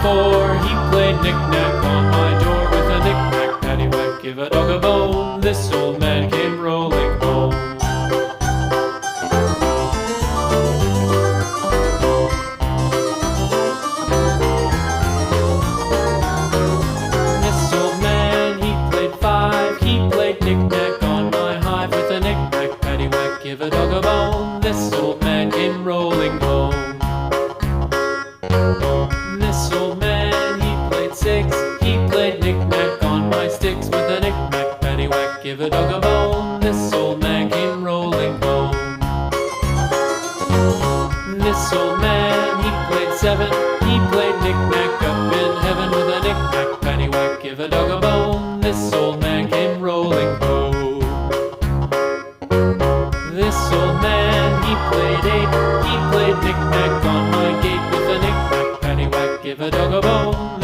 4, he played knick-knack on my door with a knick-knack, paddywhack, give a dog a bone. This old man came rolling home. This old man, he played 5, he played knick-knack on my hive with a knick-knack, paddywhack, give a dog a bone. This old man came rolling home. This old man, he played 6, he played knick-knack on my sticks with a knick-knack, paddywhack, give a dog a bone. This old man came rolling home. This old man, he played 7, he played knick-knack up in heaven with a knick-knack, paddywhack, give a dog a bone. This old man came rolling home. This old man, he played 8, he played knick-knack on my gate with a knick-knack, paddywhack, give a dog a bone.